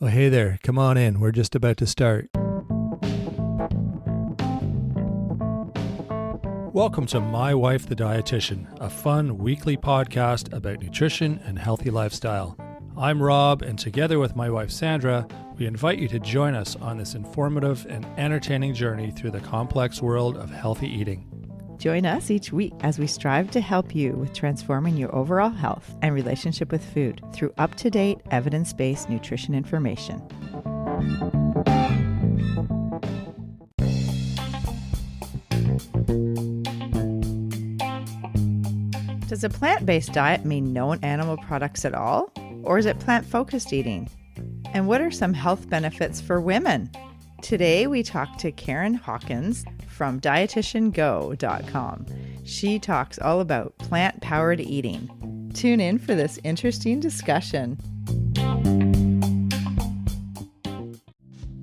Oh, hey there. Come on in. We're just about to start. Welcome to My Wife the Dietitian, a fun weekly podcast about nutrition and healthy lifestyle. I'm Rob, and together with my wife Sandra, we invite you to join us on this informative and entertaining journey through the complex world of healthy eating. Join us each week as we strive to help you with transforming your overall health and relationship with food through up-to-date, evidence-based nutrition information. Does a plant-based diet mean no animal products at all? Or is it plant-focused eating? And what are some health benefits for women? Today we talk to Karen Hawkins from dietitiango.com. She talks all about plant-powered eating. Tune in for this interesting discussion.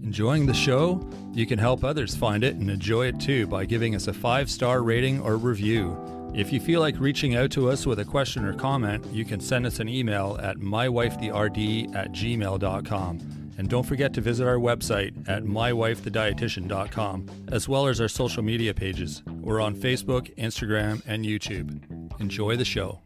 Enjoying the show? You can help others find it and enjoy it too by giving us a 5-star rating or review. If you feel like reaching out to us with a question or comment, you can send us an email at mywifetherd@gmail.com. And don't forget to visit our website at mywifethedietitian.com, as well as our social media pages. We're on Facebook, Instagram, and YouTube. Enjoy the show.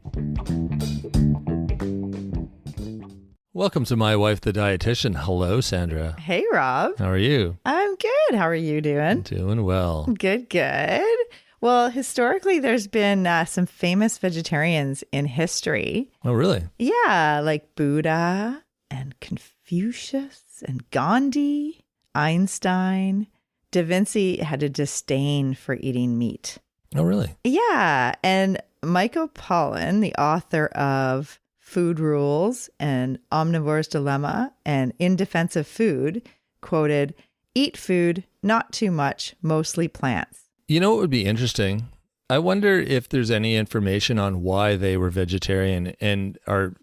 Welcome to My Wife the Dietitian. Hello, Sandra. Hey, Rob. How are you? I'm good. How are you doing? Doing well. Good, good. Well, historically, there's been some famous vegetarians in history. Oh, really? Yeah, like Buddha and Confucius and Gandhi, Einstein. Da Vinci had a disdain for eating meat. Oh, really? Yeah, and Michael Pollan, the author of Food Rules and Omnivore's Dilemma and In Defense of Food, quoted, "Eat food, not too much, mostly plants." You know what would be interesting? I wonder if there's any information on why they were vegetarian and are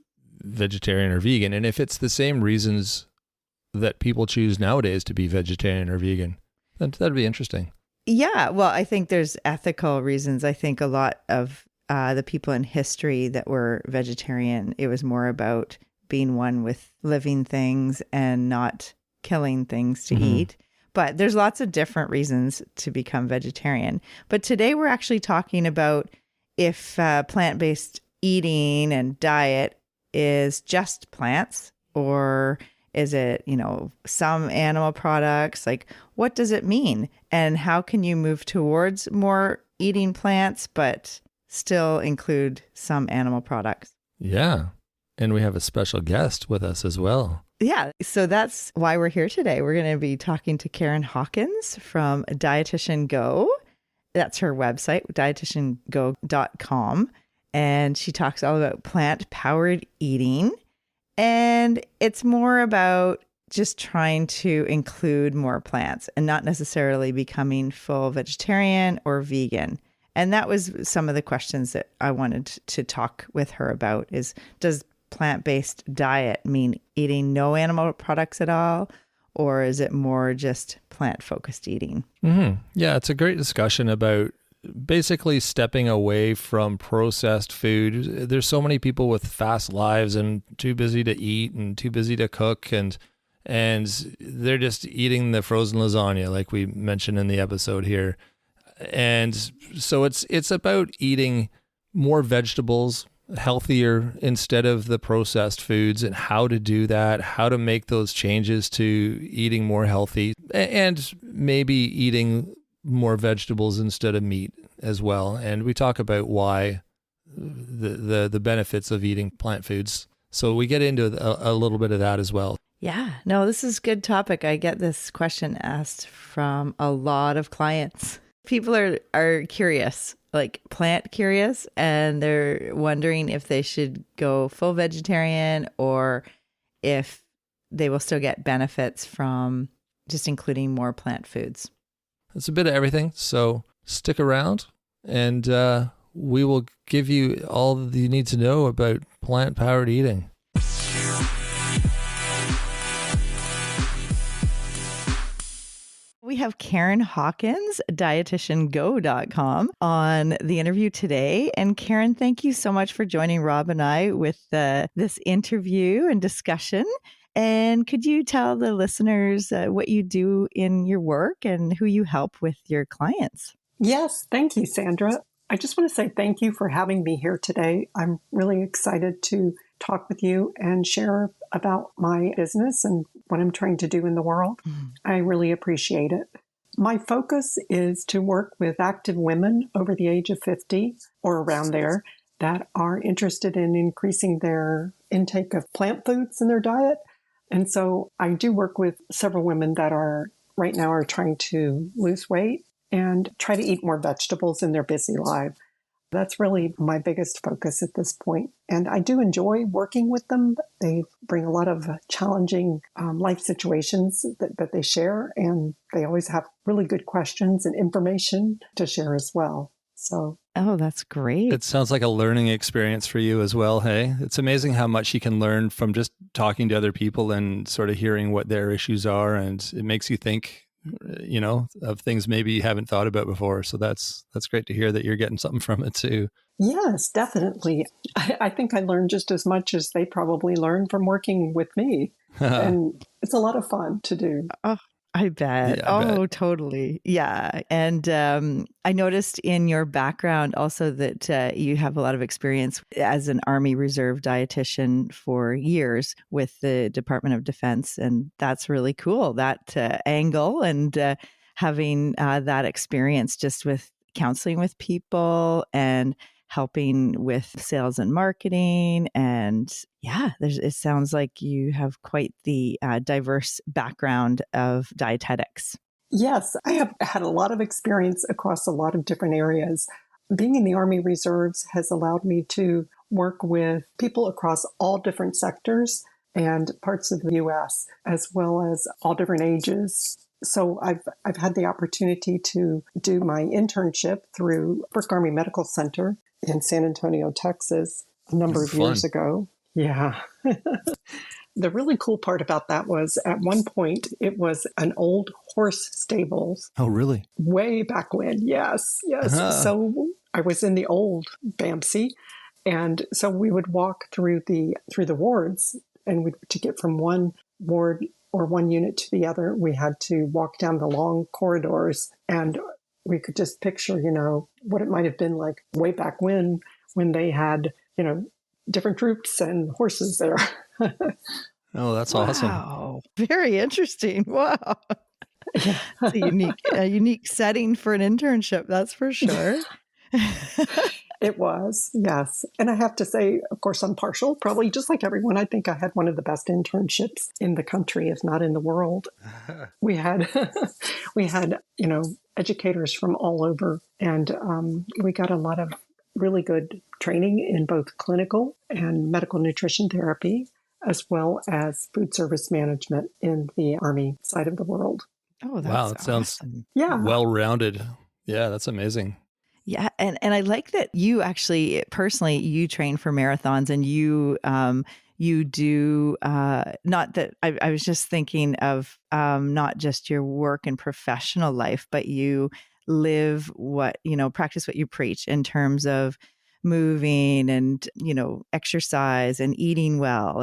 vegetarian or vegan, and if it's the same reasons that people choose nowadays to be vegetarian or vegan. That'd be interesting. Yeah, well, I think there's ethical reasons. I think a lot of the people in history that were vegetarian, it was more about being one with living things and not killing things to eat. But there's lots of different reasons to become vegetarian. But today we're actually talking about if plant-based eating and diet is just plants, or is it, some animal products? Like, what does it mean? And how can you move towards more eating plants, but still include some animal products? Yeah. And we have a special guest with us as well. Yeah. So that's why we're here today. We're going to be talking to Karen Hawkins from Dietitian Go. That's her website, dietitiango.com. And she talks all about plant-powered eating. And it's more about just trying to include more plants and not necessarily becoming full vegetarian or vegan. And that was some of the questions that I wanted to talk with her about is, does plant-based diet mean eating no animal products at all? Or is it more just plant-focused eating? Mm-hmm. Yeah, it's a great discussion about basically stepping away from processed food. There's so many people with fast lives and too busy to eat and too busy to cook, and they're just eating the frozen lasagna like we mentioned in the episode here. And so it's about eating more vegetables, healthier instead of the processed foods, and how to do that, how to make those changes to eating more healthy, and maybe eating more vegetables instead of meat as well. And we talk about why the benefits of eating plant foods. So we get into a little bit of that as well. Yeah, no, this is a good topic. I get this question asked from a lot of clients. People are curious, like plant curious, and they're wondering if they should go full vegetarian or if they will still get benefits from just including more plant foods. It's a bit of everything, so stick around and we will give you all that you need to know about plant-powered eating. We have Karen Hawkins, dietitiango.com, on the interview today. And Karen, thank you so much for joining Rob and I with this interview and discussion. And could you tell the listeners what you do in your work and who you help with your clients? Yes, thank you, Sandra. I just want to say thank you for having me here today. I'm really excited to talk with you and share about my business and what I'm trying to do in the world. I really appreciate it. My focus is to work with active women over the age of 50 or around there that are interested in increasing their intake of plant foods in their diet. And so I do work with several women that are right now are trying to lose weight and try to eat more vegetables in their busy life. That's really my biggest focus at this point. And I do enjoy working with them. They bring a lot of challenging life situations that they share, and they always have really good questions and information to share as well. So, oh, that's great. It sounds like a learning experience for you as well. Hey, it's amazing how much you can learn from just talking to other people and sort of hearing what their issues are. And it makes you think, of things maybe you haven't thought about before. So that's great to hear that you're getting something from it too. yes, definitely. I think I learned just as much as they probably learned from working with me. And it's a lot of fun to do. Oh, I bet. Yeah, I bet. Totally. Yeah. And I noticed in your background also that you have a lot of experience as an Army Reserve dietitian for years with the Department of Defense. And that's really cool, that angle and having that experience just with counseling with people and helping with sales and marketing. And yeah, it sounds like you have quite the diverse background of dietetics. Yes, I have had a lot of experience across a lot of different areas. Being in the Army Reserves has allowed me to work with people across all different sectors and parts of the U.S., as well as all different ages. So I've had the opportunity to do my internship through First Army Medical Center in San Antonio, Texas, a number of years ago. Yeah. The really cool part about that was at one point it was an old horse stables. Oh, really? Way back when. Yes. Yes. So I was in the old BAMC. And so we would walk through the wards, and to get from one ward or one unit to the other, we had to walk down the long corridors, and we could just picture, what it might have been like way back when they had, different troops and horses there. Oh, that's awesome. Wow. Very interesting. Wow. Yeah. It's a unique setting for an internship, that's for sure. It was, yes. And I have to say, of course, I'm partial, probably just like everyone. I think I had one of the best internships in the country, if not in the world. We had, educators from all over, and we got a lot of really good training in both clinical and medical nutrition therapy, as well as food service management in the Army side of the world. Oh, that's wow, that sounds awesome. well-rounded. Yeah, that's amazing. Yeah, and I like that you actually personally you train for marathons, and you do not that I was just thinking of not just your work and professional life, but you live practice what you preach in terms of moving and exercise and eating well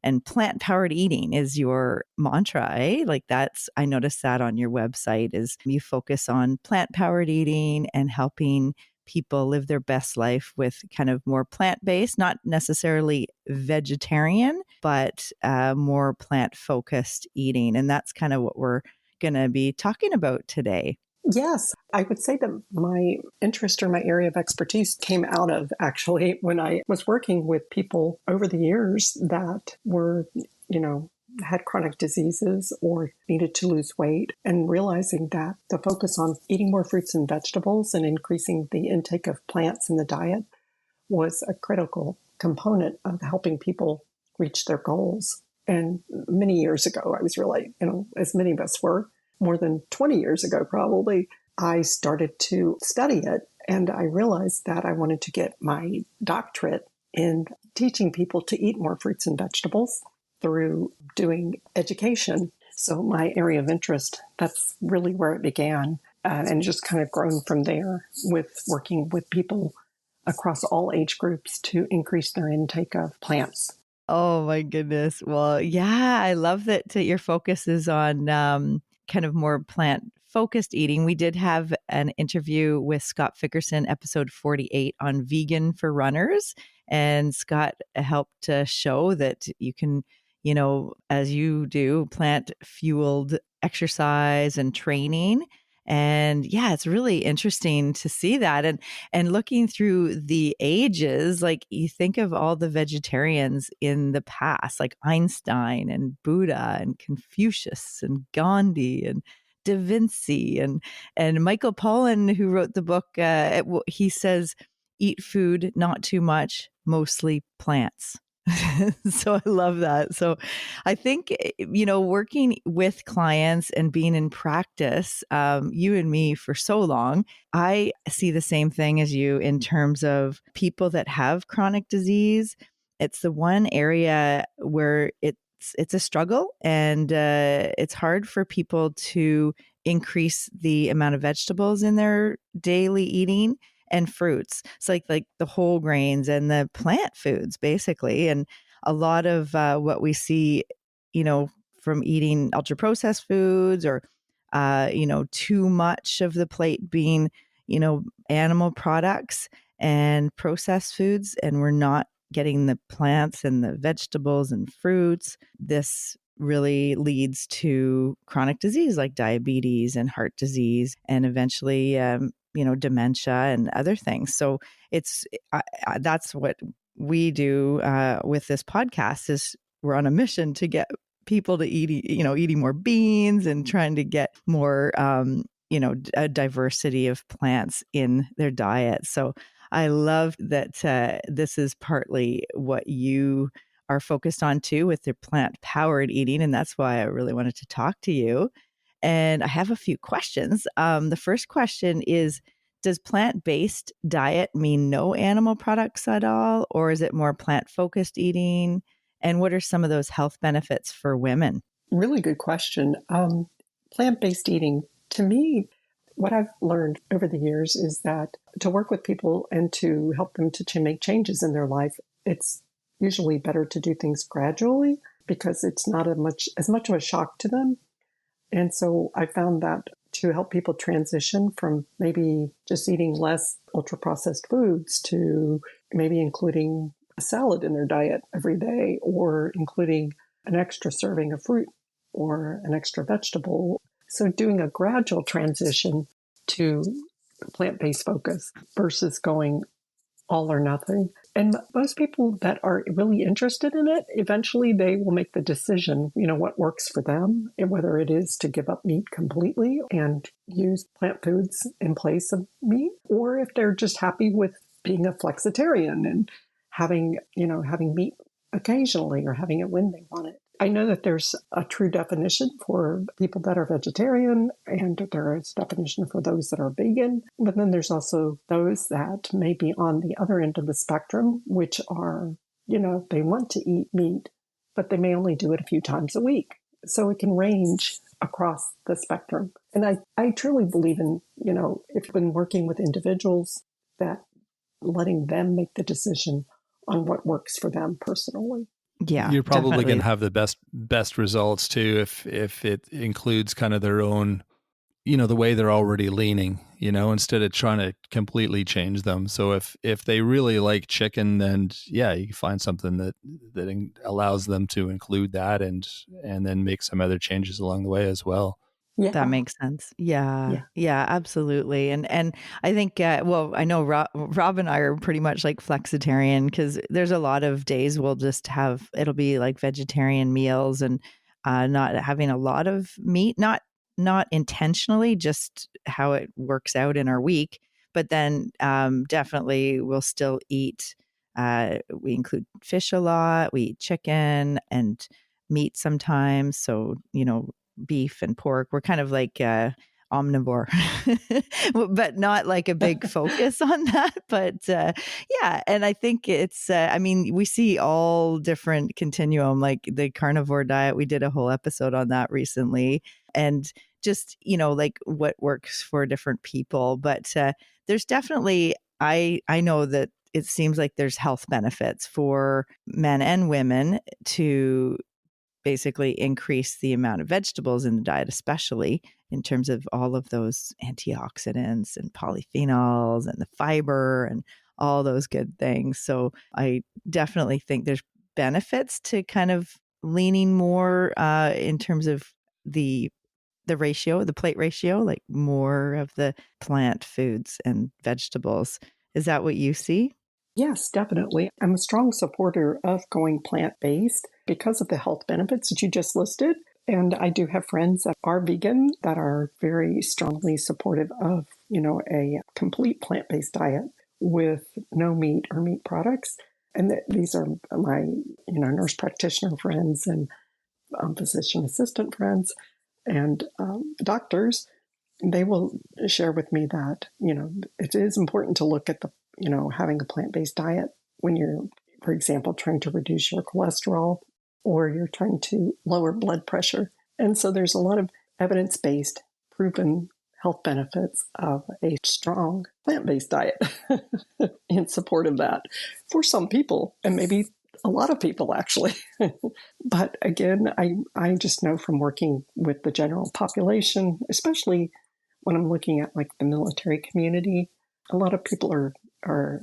and plant powered eating is your mantra, eh? Like I noticed that on your website is you focus on plant powered eating and helping people live their best life with kind of more plant based, not necessarily vegetarian, but more plant focused eating. And that's kind of what we're going to be talking about today. Yes, I would say that my interest or my area of expertise came out of actually when I was working with people over the years that were, had chronic diseases or needed to lose weight, and realizing that the focus on eating more fruits and vegetables and increasing the intake of plants in the diet was a critical component of helping people reach their goals. And many years ago, I was really, as many of us were, more than 20 years ago, probably, I started to study it. And I realized that I wanted to get my doctorate in teaching people to eat more fruits and vegetables through doing education. So my area of interest, that's really where it began, and just kind of grown from there with working with people across all age groups to increase their intake of plants. Oh my goodness. Well, yeah, I love that your focus is on kind of more plant focused eating. We did have an interview with Scott Fickerson, episode 48 on vegan for runners. And Scott helped to show that you can, as you do, plant fueled exercise and training. And yeah, it's really interesting to see that. And looking through the ages, like you think of all the vegetarians in the past, like Einstein and Buddha and Confucius and Gandhi and Da Vinci and Michael Pollan, who wrote the book. He says, "Eat food, not too much, mostly plants." So I love that. So I think, working with clients and being in practice, you and me for so long, I see the same thing as you in terms of people that have chronic disease. It's the one area where it's a struggle, and it's hard for people to increase the amount of vegetables in their daily eating and fruits. It's like the whole grains and the plant foods, basically. And a lot of what we see, from eating ultra processed foods or, too much of the plate being, animal products and processed foods, and we're not getting the plants and the vegetables and fruits. This really leads to chronic disease like diabetes and heart disease, and eventually, dementia and other things. So that's what we do with this podcast. Is we're on a mission to get people to eating more beans and trying to get more, a diversity of plants in their diet. So I love that this is partly what you are focused on too with your plant-powered eating. And that's why I really wanted to talk to you. And I have a few questions. The first question is, does plant-based diet mean no animal products at all? Or is it more plant-focused eating? And what are some of those health benefits for women? Really good question. Plant-based eating, to me, what I've learned over the years is that to work with people and to help them to make changes in their life, it's usually better to do things gradually because it's not as much of a shock to them. And so I found that to help people transition from maybe just eating less ultra-processed foods to maybe including a salad in their diet every day, or including an extra serving of fruit or an extra vegetable. So doing a gradual transition to plant-based focus versus going all or nothing. And most people that are really interested in it, eventually they will make the decision, what works for them, and whether it is to give up meat completely and use plant foods in place of meat, or if they're just happy with being a flexitarian and having meat occasionally or having it when they want it. I know that there's a true definition for people that are vegetarian, and there is a definition for those that are vegan. But then there's also those that may be on the other end of the spectrum, which are, they want to eat meat, but they may only do it a few times a week. So it can range across the spectrum. And I truly believe in, if you've been working with individuals, that letting them make the decision on what works for them personally. Yeah, you're probably going to have the best results too if it includes kind of their own, the way they're already leaning, instead of trying to completely change them. So if they really like chicken, then yeah, you can find something that allows them to include that and then make some other changes along the way as well. Yeah. That makes sense. Yeah, absolutely. And I think, I know Rob and I are pretty much like flexitarian, because there's a lot of days we'll just it'll be like vegetarian meals and not having a lot of meat, not intentionally, just how it works out in our week. But then definitely we'll still eat. We include fish a lot. We eat chicken and meat sometimes. So, beef and pork. We're kind of like omnivore, but not like a big focus on that. But yeah, and I think it's, we see all different continuum, like the carnivore diet. We did a whole episode on that recently, and just, like what works for different people. But there's definitely, I know that it seems like there's health benefits for men and women to basically increase the amount of vegetables in the diet, especially in terms of all of those antioxidants and polyphenols and the fiber and all those good things. So I definitely think there's benefits to kind of leaning more in terms of the ratio, the plate ratio, like more of the plant foods and vegetables. Is that what you see? Yes, definitely. I'm a strong supporter of going plant-based because of the health benefits that you just listed. And I do have friends that are vegan that are very strongly supportive of, a complete plant-based diet with no meat or meat products. And these are my, nurse practitioner friends and physician assistant friends and doctors. They will share with me that, it is important to look at the, having a plant-based diet when you're, for example, trying to reduce your cholesterol or you're trying to lower blood pressure. And so there's a lot of evidence-based, proven health benefits of a strong plant-based diet in support of that for some people, and maybe a lot of people actually. But again, I just know from working with the general population, especially when I'm looking at like the military community, a lot of people are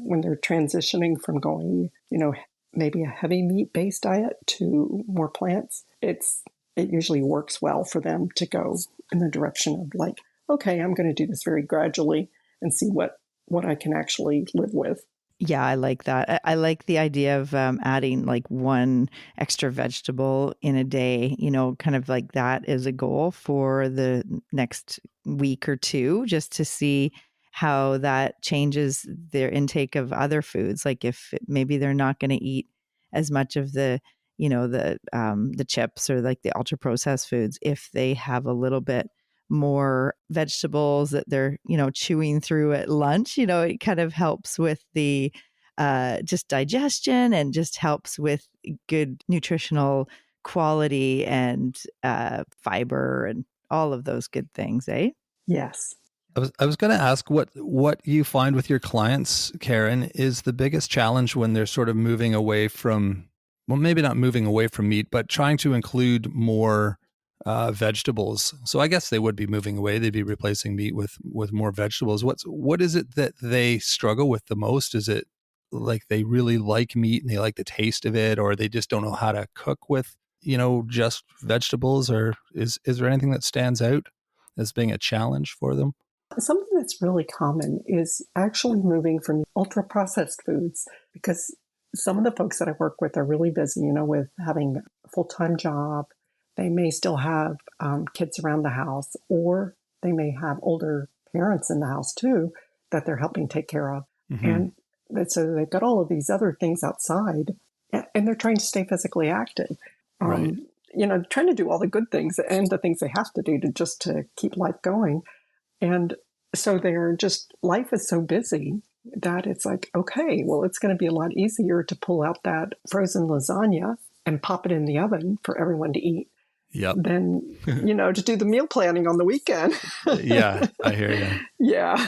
when they're transitioning from going, maybe a heavy meat-based diet to more plants, it usually works well for them to go in the direction of like, okay, I'm going to do this very gradually and see what I can actually live with. Yeah, I like that. I like the idea of adding like one extra vegetable in a day, kind of like that as a goal for the next week or two, just to see how that changes their intake of other foods. Like if maybe they're not going to eat as much of the, the chips or like the ultra processed foods, if they have a little bit more vegetables that they're, chewing through at lunch, it kind of helps with the just digestion and just helps with good nutritional quality and fiber and all of those good things, eh? Yes. I was going to ask what you find with your clients, Karen, is the biggest challenge when they're sort of moving away from, well, maybe not moving away from meat, but trying to include more vegetables. So I guess they would be moving away. They'd be replacing meat with more vegetables. What is it that they struggle with the most? Is it like they really like meat and they like the taste of it, or they just don't know how to cook with, just vegetables? Or is there anything that stands out as being a challenge for them? Something that's really common is actually moving from ultra processed foods, because some of the folks that I work with are really busy, with having a full-time job. They may still have kids around the house, or they may have older parents in the house too that they're helping take care of. Mm-hmm. And so they've got all of these other things outside, and they're trying to stay physically active. Right. Trying to do all the good things and the things they have to do to keep life going. And so life is so busy that it's like, okay, well, it's going to be a lot easier to pull out that frozen lasagna and pop it in the oven for everyone to eat. Yep. Than, to do the meal planning on the weekend. Yeah, I hear you. Yeah.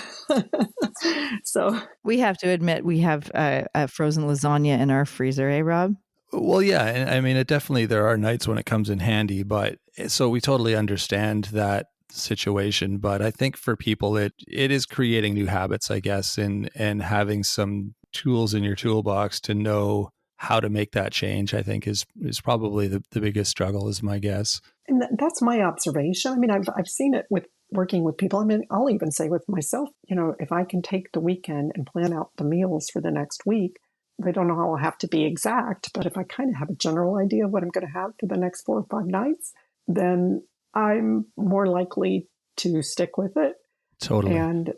So we have to admit we have a frozen lasagna in our freezer, eh, Rob? Well, yeah. And I mean, there are nights when it comes in handy, but so we totally understand that situation. But I think for people, it is creating new habits, I guess, and having some tools in your toolbox to know how to make that change, I think is probably the biggest struggle, is my guess. And that's my observation. I mean, I've seen it with working with people. I mean, I'll even say with myself, if I can take the weekend and plan out the meals for the next week, they don't know how I'll have to be exact, but if I kind of have a general idea of what I'm going to have for the next 4 or 5 nights, then I'm more likely to stick with it. Totally. And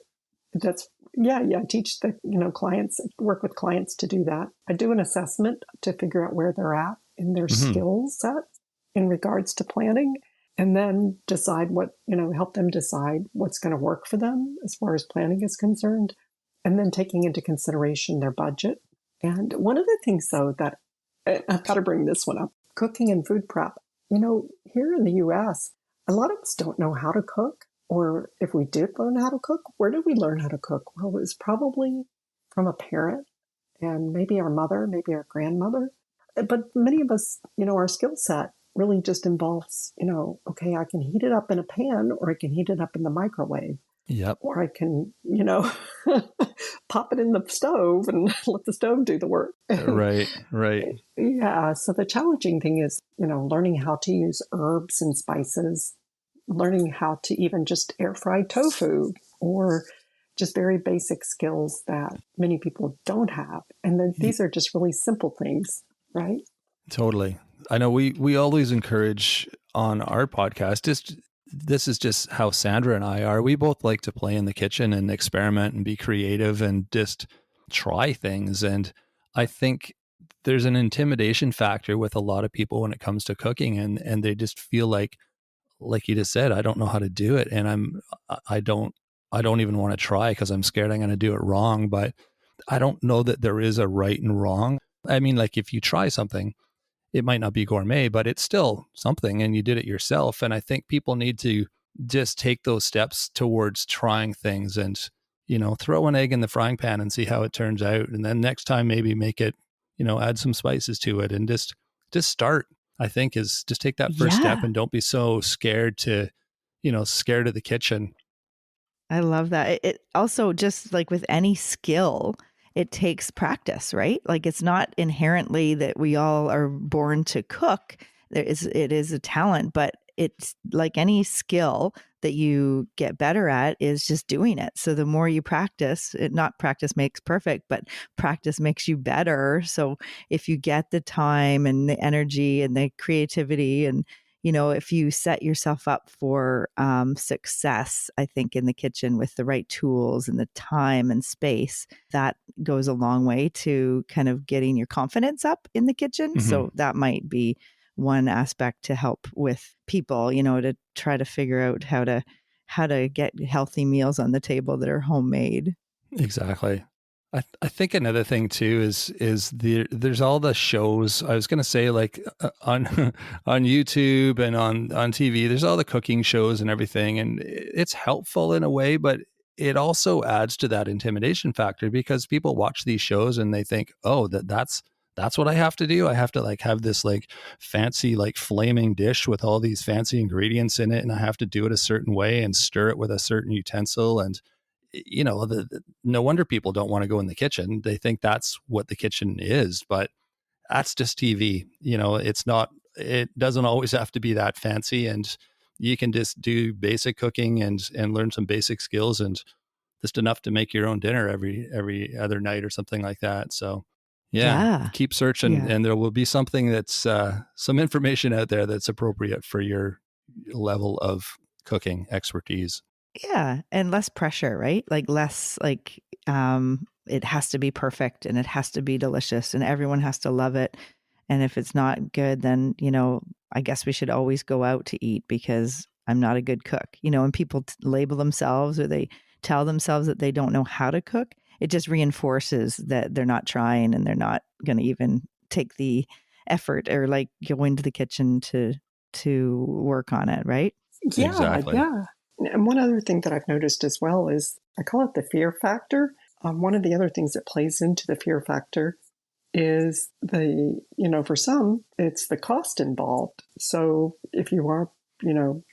that's, I teach the, clients, work with clients to do that. I do an assessment to figure out where they're at in their skill set in regards to planning, and then decide what, help them decide what's going to work for them as far as planning is concerned, and then taking into consideration their budget. And one of the things, though, that I've got to bring this one up, cooking and food prep. Here in the U.S., a lot of us don't know how to cook, or if we did learn how to cook, where did we learn how to cook? Well, it was probably from a parent and maybe our mother, maybe our grandmother. But many of us, our skill set really just involves, okay, I can heat it up in a pan, or I can heat it up in the microwave. Yep. Or I can, pop it in the stove and let the stove do the work. Right. Yeah. So the challenging thing is, learning how to use herbs and spices, learning how to even just air fry tofu, or just very basic skills that many people don't have. And then these are just really simple things, right? Totally. I know we always encourage on our podcast, this is just how Sandra and I are. We both like to play in the kitchen and experiment and be creative and just try things. And I think there's an intimidation factor with a lot of people when it comes to cooking, and they just feel like you just said, I don't know how to do it. And I don't even want to try because I'm scared I'm going to do it wrong. But I don't know that there is a right and wrong. I mean, like if you try something, it might not be gourmet, but it's still something and you did it yourself. And I think people need to just take those steps towards trying things and, throw an egg in the frying pan and see how it turns out. And then next time, maybe make it, add some spices to it and just start, I think, is just take that first step and don't be so scared to, scared of the kitchen. I love that. It also, just like with any skill, it takes practice, right? Like it's not inherently that we all are born to cook. It is a talent, but it's like any skill that you get better at is just doing it. So the more you practice, not practice makes perfect, but practice makes you better. So if you get the time and the energy and the creativity, and if you set yourself up for success, I think in the kitchen with the right tools and the time and space, that goes a long way to kind of getting your confidence up in the kitchen. Mm-hmm. So that might be one aspect to help with people, to try to figure out how to get healthy meals on the table that are homemade. Exactly. I think another thing too is there's all the shows. I was going to say, like on YouTube and on TV, there's all the cooking shows and everything, and it's helpful in a way, but it also adds to that intimidation factor because people watch these shows and they think, oh, that's what I have to do. I have to like have this like fancy like flaming dish with all these fancy ingredients in it, and I have to do it a certain way and stir it with a certain utensil. And no wonder people don't want to go in the kitchen. They think that's what the kitchen is, but that's just TV. It doesn't always have to be that fancy, and you can just do basic cooking and learn some basic skills and just enough to make your own dinner every other night or something like that. So keep searching and there will be something that's some information out there that's appropriate for your level of cooking expertise. Yeah. And less pressure, right? Like less like it has to be perfect and it has to be delicious and everyone has to love it. And if it's not good, then, I guess we should always go out to eat because I'm not a good cook, and people label themselves or they tell themselves that they don't know how to cook. It just reinforces that they're not trying and they're not going to even take the effort or like go into the kitchen to work on it. Right. Yeah. Exactly. Yeah. And one other thing that I've noticed as well is I call it the fear factor. One of the other things that plays into the fear factor is for some, it's the cost involved. So if you are,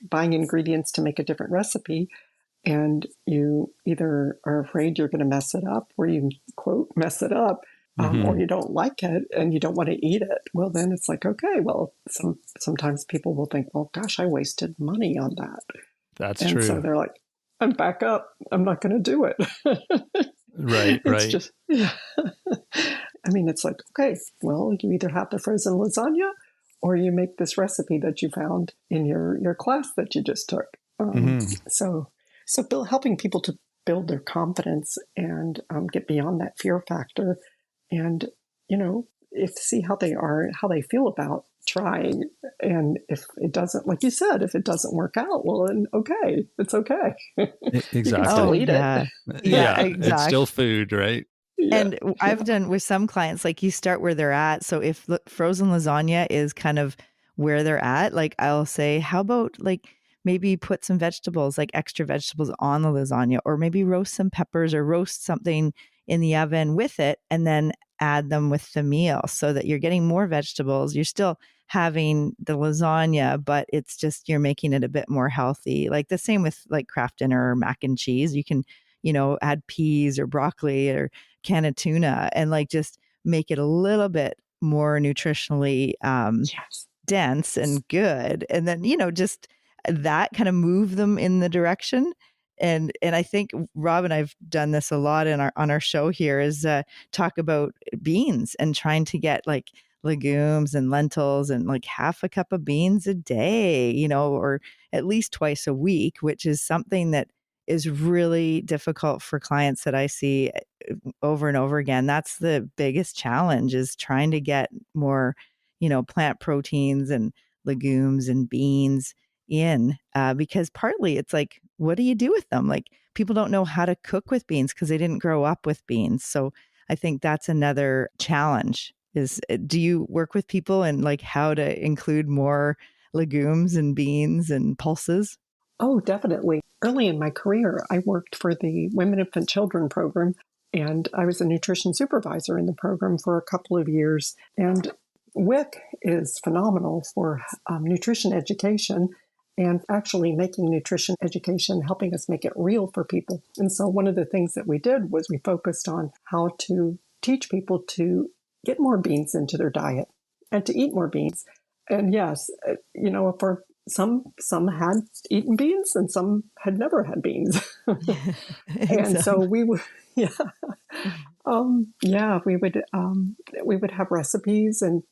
buying ingredients to make a different recipe and you either are afraid you're going to mess it up or you quote mess it up, or you don't like it and you don't want to eat it, well, then it's like, okay, well, sometimes people will think, well, gosh, I wasted money on that. That's and true. So they're like, I'm back up. I'm not going to do it. Right. Just, I mean, it's like, okay, well, you either have the frozen lasagna or you make this recipe that you found in your class that you just took. So helping people to build their confidence and get beyond that fear factor and, see how they feel about trying. And if it doesn't, like you said, if it doesn't work out, well, then okay, it's okay. Exactly. You can still eat it. Yeah, exactly. It's still food, right? Yeah. And I've done with some clients, like you start where they're at. So if frozen lasagna is kind of where they're at, like I'll say, how about like maybe put some vegetables, like extra vegetables on the lasagna, or maybe roast some peppers or roast something in the oven with it, and then add them with the meal so that you're getting more vegetables. You're still having the lasagna, but it's just, you're making it a bit more healthy. Like the same with like Kraft Dinner or mac and cheese. You can, add peas or broccoli or can of tuna and like just make it a little bit more nutritionally Yes. dense and good. And then, just that kind of move them in the direction. And I think Rob and I've done this a lot on our show here is talk about beans and trying to get like legumes and lentils and like half a cup of beans a day, or at least twice a week, which is something that is really difficult for clients that I see over and over again. That's the biggest challenge, is trying to get more, plant proteins and legumes and beans in, because partly it's like, what do you do with them? Like people don't know how to cook with beans because they didn't grow up with beans. So I think that's another challenge is, do you work with people and like how to include more legumes and beans and pulses? Oh, definitely. Early in my career, I worked for the Women, Infant, Children program, and I was a nutrition supervisor in the program for a couple of years. And WIC is phenomenal for nutrition education and actually making nutrition education, helping us make it real for people. And so one of the things that we did was we focused on how to teach people to get more beans into their diet and to eat more beans. And yes, for some had eaten beans and some had never had beans. And so we would, we would have recipes, and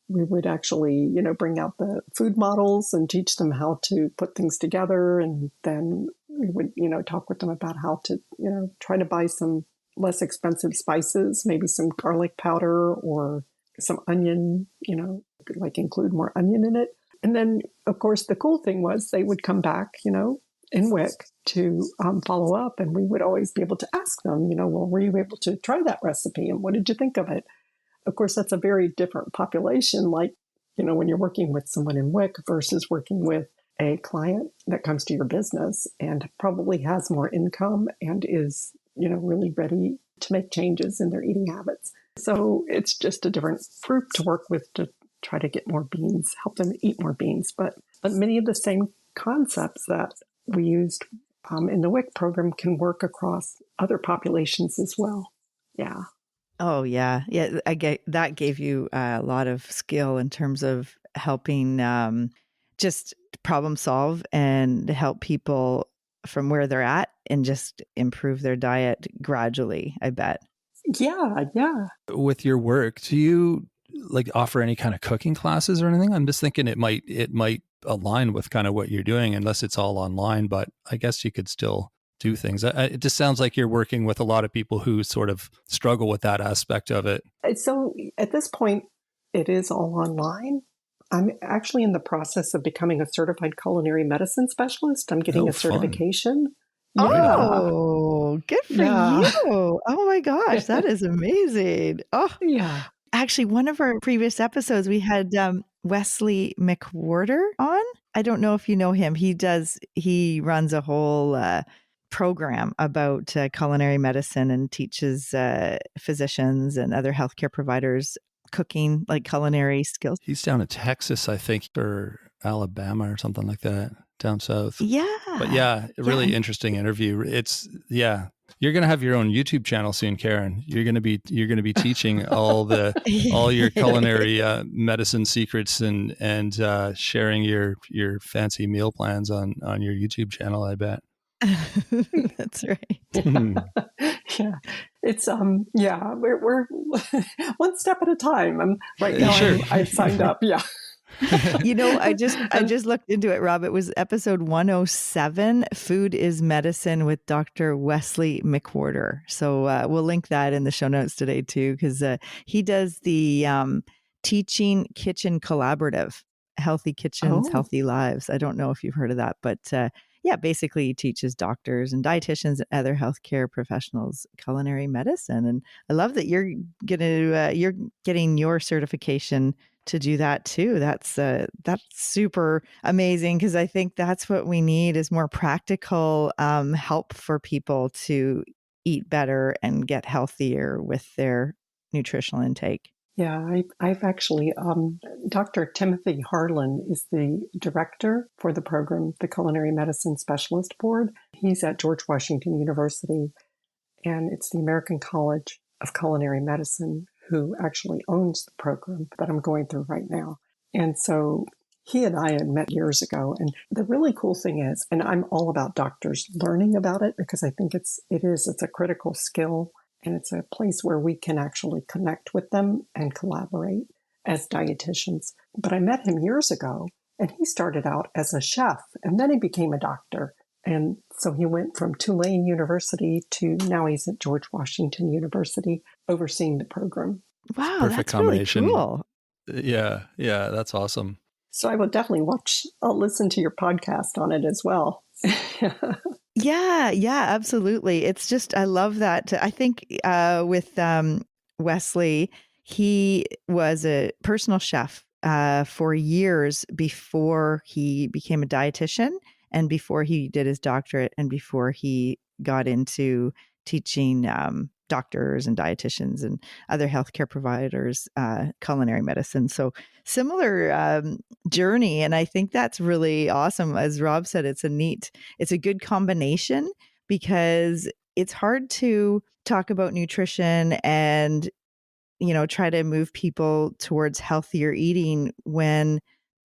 we would actually, bring out the food models and teach them how to put things together. And then we would, talk with them about how to, try to buy some less expensive spices, maybe some garlic powder or some onion, like include more onion in it. And then, of course, the cool thing was they would come back, in WIC to follow up. And we would always be able to ask them, well, were you able to try that recipe? And what did you think of it? Of course, that's a very different population, like, when you're working with someone in WIC versus working with a client that comes to your business and probably has more income and is, really ready to make changes in their eating habits. So it's just a different group to work with to try to get more beans, help them eat more beans. But many of the same concepts that we used in the WIC program can work across other populations as well. Yeah. Oh, yeah. Yeah. That gave you a lot of skill in terms of helping just problem solve and help people from where they're at and just improve their diet gradually, I bet. Yeah. Yeah. With your work, do you like offer any kind of cooking classes or anything? I'm just thinking it might align with kind of what you're doing, unless it's all online, but I guess you could still do things. It just sounds like you're working with a lot of people who sort of struggle with that aspect of it. So at this point, it is all online. I'm actually in the process of becoming a certified culinary medicine specialist. I'm getting a certification. Fun. Yeah. Oh, good for you. Oh my gosh, that is amazing. Oh, yeah. Actually, one of our previous episodes, we had Wesley McWhorter on. I don't know if you know him. He runs a whole program about culinary medicine and teaches physicians and other healthcare providers cooking, like culinary skills. He's down in Texas, I think, or Alabama or something like that, down south. Yeah. But yeah, really interesting interview. You're going to have your own YouTube channel soon, Karen. You're going to be teaching all your culinary medicine secrets and sharing your fancy meal plans on your YouTube channel, I bet. That's right. Yeah, it's we're one step at a time. I'm right now. Sure. I've signed up. Yeah. I just looked into it, Rob. It was episode 107, Food is Medicine with Dr. Wesley McWhorter. So we'll link that in the show notes today too, because he does the Teaching Kitchen Collaborative, Healthy Kitchens, Healthy Lives. I don't know if you've heard of that, but basically he teaches doctors and dietitians and other healthcare professionals culinary medicine. And I love that you're getting your certification to do that too. That's super amazing, because I think that's what we need is more practical help for people to eat better and get healthier with their nutritional intake. Yeah, I've actually, Dr. Timothy Harlan is the director for the program, the Culinary Medicine Specialist Board. He's at George Washington University, and it's the American College of Culinary Medicine who actually owns the program that I'm going through right now. And so he and I had met years ago. And the really cool thing is, and I'm all about doctors learning about it because I think it's a critical skill. And it's a place where we can actually connect with them and collaborate as dietitians. But I met him years ago, and he started out as a chef, and then he became a doctor. And so he went from Tulane University to now he's at George Washington University overseeing the program. Wow, Perfect that's combination. Really cool. Yeah, that's awesome. So I will definitely I'll listen to your podcast on it as well. Yeah, absolutely. It's just, I love that. I think with Wesley, he was a personal chef for years before he became a dietitian and before he did his doctorate and before he got into teaching doctors and dietitians and other healthcare providers culinary medicine. So similar journey. And I think that's really awesome. As Rob said, it's a good combination because it's hard to talk about nutrition and, try to move people towards healthier eating when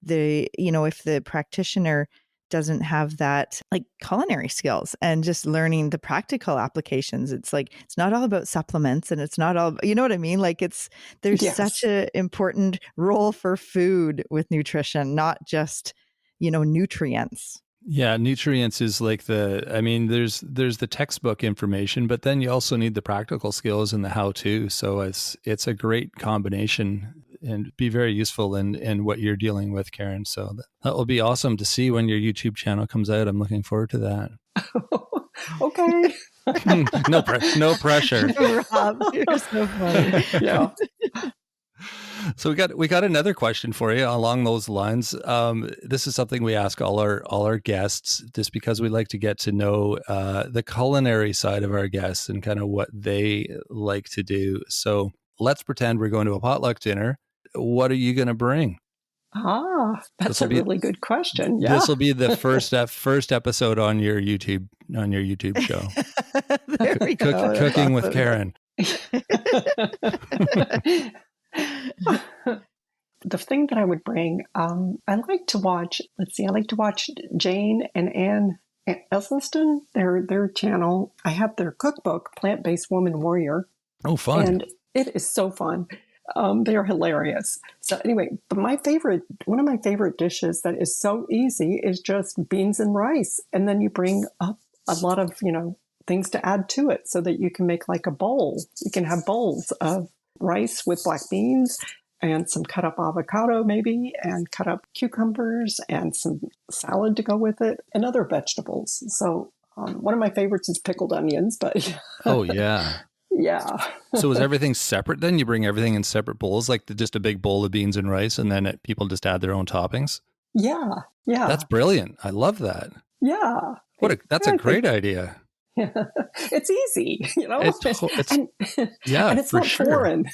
if the practitioner doesn't have that like culinary skills and just learning the practical applications. It's like, it's not all about supplements and it's not all, you know what I mean? Like there's Yes. such an important role for food with nutrition, not just, nutrients. Yeah, nutrients is like there's the textbook information, but then you also need the practical skills and the how-to. So it's a great combination and be very useful in what you're dealing with, Karen. So that will be awesome to see when your YouTube channel comes out. I'm looking forward to that. Okay. No pressure. Rob, you're so funny. Yeah. So we got another question for you along those lines. This is something we ask all our guests, just because we like to get to know the culinary side of our guests and kind of what they like to do. So let's pretend we're going to a potluck dinner. What are you going to bring? That's a really good question. Yeah. This will be the first episode on your YouTube show. There we go. Cooking with Karen. The thing that I would bring, I like to watch Jane and Ann Esselstyn, their channel. I have their cookbook, Plant-Based Woman Warrior. Oh, fun. And it is so fun. They are hilarious. So anyway, but one of my favorite dishes that is so easy is just beans and rice. And then you bring up a lot of, things to add to it so that you can make like a bowl. You can have bowls of rice with black beans and some cut up avocado maybe, and cut up cucumbers and some salad to go with it and other vegetables. So one of my favorites is pickled onions, but oh yeah. Yeah. So is everything separate then? You bring everything in separate bowls, like just a big bowl of beans and rice, and then people just add their own toppings? Yeah. That's brilliant. I love that. Yeah. That's a great idea. Yeah. It's easy, yeah, and it's for not sure. foreign.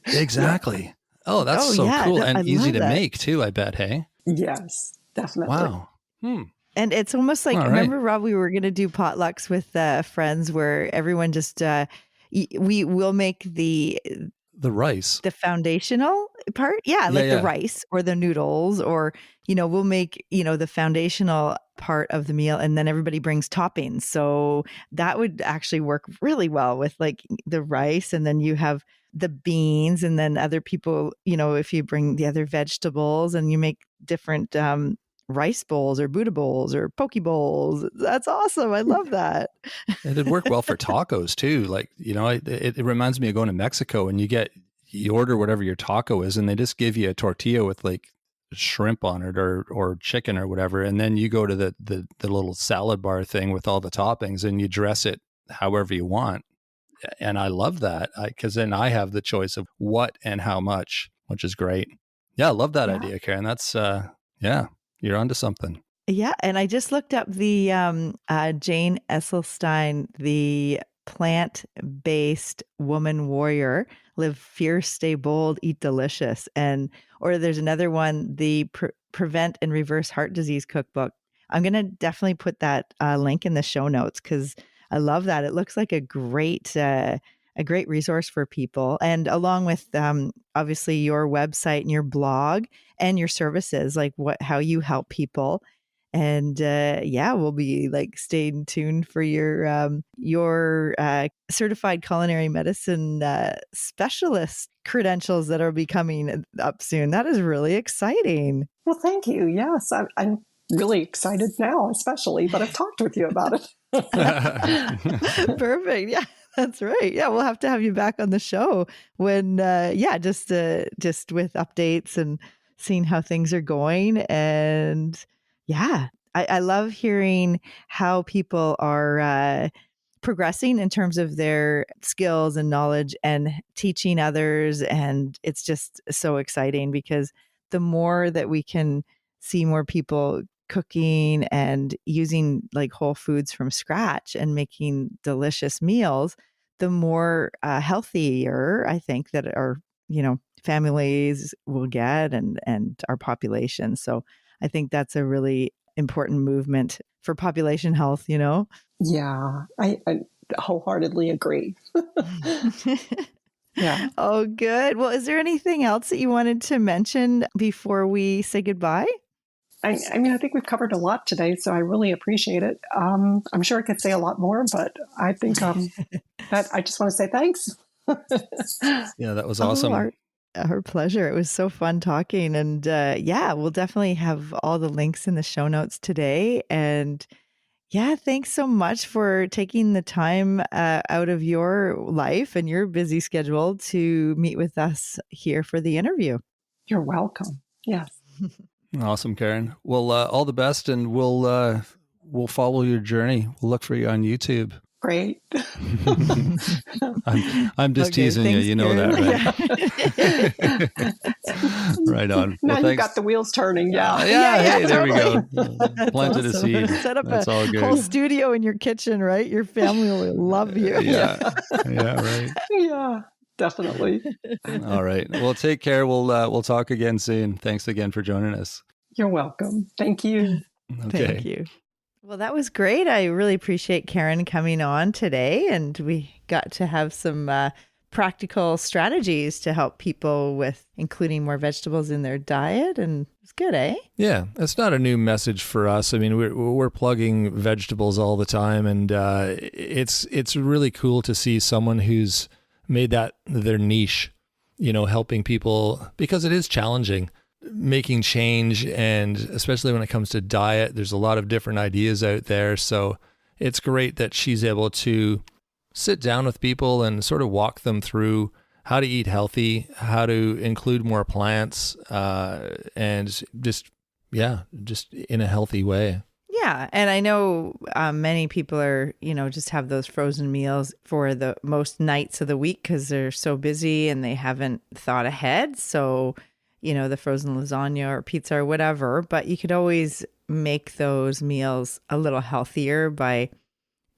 Exactly. Oh, that's cool and easy to make too, I bet, hey? Yes, definitely. Wow. And it's almost like, remember, Rob, we were going to do potlucks with friends where everyone just, we will make the rice, the foundational part. Yeah. The rice or the noodles, or, we'll make, the foundational part of the meal, and then everybody brings toppings. So that would actually work really well with like the rice, and then you have the beans, and then other people, if you bring the other vegetables and you make different, rice bowls or Buddha bowls or poke bowls. That's awesome. I love that. It'd work well for tacos too. Like, it reminds me of going to Mexico, and you order whatever your taco is, and they just give you a tortilla with like shrimp on it or chicken or whatever. And then you go to the little salad bar thing with all the toppings, and you dress it however you want. And I love that because then I have the choice of what and how much, which is great. Yeah. I love that idea, Karen. That's, you're onto something. Yeah. And I just looked up the Jane Esselstyn, the plant-based woman warrior. Live fierce, stay bold, eat delicious. Or there's another one, the Prevent and Reverse Heart Disease Cookbook. I'm going to definitely put that link in the show notes because I love that. It looks like a great resource for people. And along with obviously your website and your blog and your services, like how you help people. And we'll be like staying tuned for your certified culinary medicine specialist credentials that are becoming up soon. That is really exciting. Well, thank you. Yes, I'm really excited now, especially, but I've talked with you about it. Perfect. Yeah, that's right. Yeah, we'll have to have you back on the show when, just with updates and seeing how things are going. And yeah, I love hearing how people are progressing in terms of their skills and knowledge and teaching others. And it's just so exciting because the more that we can see more people cooking and using like whole foods from scratch and making delicious meals, the more healthier I think that our, families will get and our population. So I think that's a really important movement for population health, Yeah, I wholeheartedly agree. Yeah. Oh, good. Well, is there anything else that you wanted to mention before we say goodbye? I think we've covered a lot today, so I really appreciate it. I'm sure I could say a lot more, but I think that I just want to say thanks. Yeah, that was awesome. Our pleasure. It was so fun talking. And we'll definitely have all the links in the show notes today. And yeah, thanks so much for taking the time out of your life and your busy schedule to meet with us here for the interview. You're welcome. Yes. Awesome, Karen. Well, all the best, and we'll follow your journey. We'll look for you on YouTube. Great. I'm just teasing thanks, you. You know Karen. that, right? Right on. Now Well, you've got the wheels turning. Yeah. Hey, there totally. we go. Planted a seed. Set up That's all good. whole studio in your kitchen, right? Your family will love you. Yeah, right. Yeah, definitely. All right. Well, take care. We'll talk again soon. Thanks again for joining us. You're welcome. Thank you. Okay. Thank you. Well, that was great. I really appreciate Karen coming on today, and we got to have some practical strategies to help people with including more vegetables in their diet, and it's good, eh? Yeah, it's not a new message for us. I mean, we're plugging vegetables all the time, and it's really cool to see someone who's made that their niche, helping people, because it is challenging making change, and especially when it comes to diet, there's a lot of different ideas out there. So it's great that she's able to sit down with people and sort of walk them through how to eat healthy, how to include more plants, and just in a healthy way. Yeah. And I know many people are, just have those frozen meals for the most nights of the week because they're so busy and they haven't thought ahead. So the frozen lasagna or pizza or whatever, but you could always make those meals a little healthier by,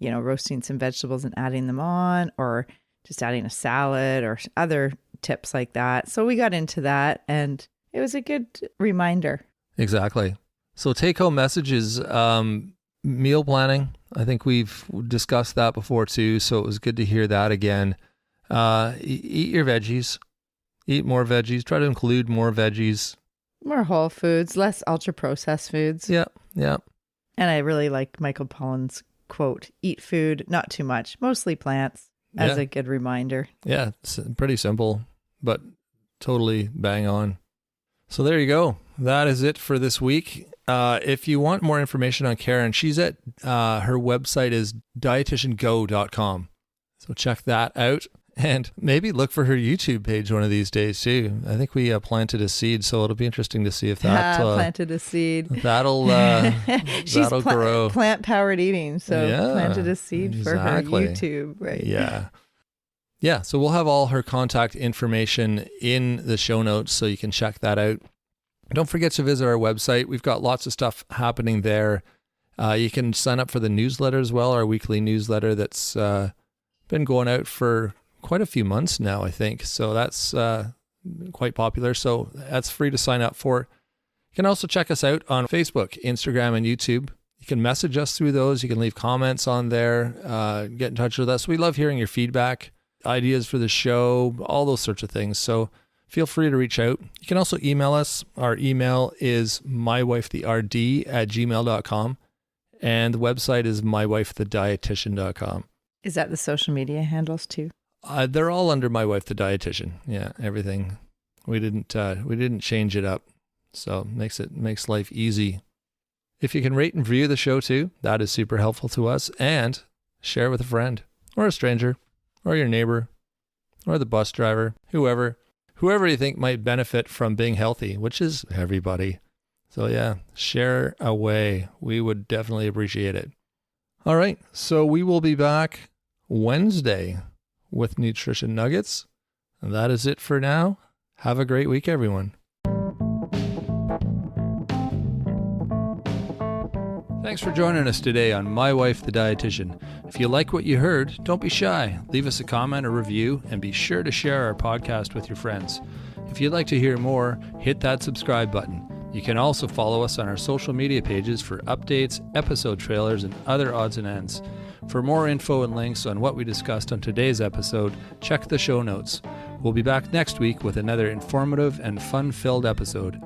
roasting some vegetables and adding them on, or just adding a salad or other tips like that. So we got into that, and it was a good reminder. Exactly. So take-home messages, meal planning. I think we've discussed that before too, so it was good to hear that again. Eat your veggies. Eat more veggies. Try to include more veggies. More whole foods, less ultra-processed foods. Yeah. And I really like Michael Pollan's quote, eat food, not too much, mostly plants, as a good reminder. Yeah, it's pretty simple, but totally bang on. So there you go. That is it for this week. If you want more information on Karen, she's at, her website is dietitiango.com. So check that out. And maybe look for her YouTube page one of these days too. I think we planted a seed, so it'll be interesting to see if that planted a seed. That'll grow. Plant-powered eating, so planted a seed for her YouTube, right? Yeah. So we'll have all her contact information in the show notes, so you can check that out. Don't forget to visit our website. We've got lots of stuff happening there. You can sign up for the newsletter as well, our weekly newsletter that's been going out for quite a few months now, I think. So that's quite popular. So that's free to sign up for. You can also check us out on Facebook, Instagram, and YouTube. You can message us through those. You can leave comments on there, get in touch with us. We love hearing your feedback, ideas for the show, all those sorts of things. So feel free to reach out. You can also email us. Our email is mywifetherd@gmail.com. And the website is mywifethedietitian.com. Is that the social media handles too? They're all under My Wife the Dietitian. Yeah, everything. We didn't change it up. So makes life easy. If you can rate and review the show too, that is super helpful to us. And share with a friend or a stranger or your neighbor or the bus driver, whoever you think might benefit from being healthy, which is everybody. So yeah, share away. We would definitely appreciate it. All right, so we will be back Wednesday with Nutrition Nuggets. And that is it for now. Have a great week, everyone. Thanks for joining us today on My Wife the Dietitian. If you like what you heard, don't be shy. Leave us a comment or review, and be sure to share our podcast with your friends. If you'd like to hear more, hit that subscribe button. You can also follow us on our social media pages for updates, episode trailers, and other odds and ends. For more info and links on what we discussed on today's episode, check the show notes. We'll be back next week with another informative and fun-filled episode.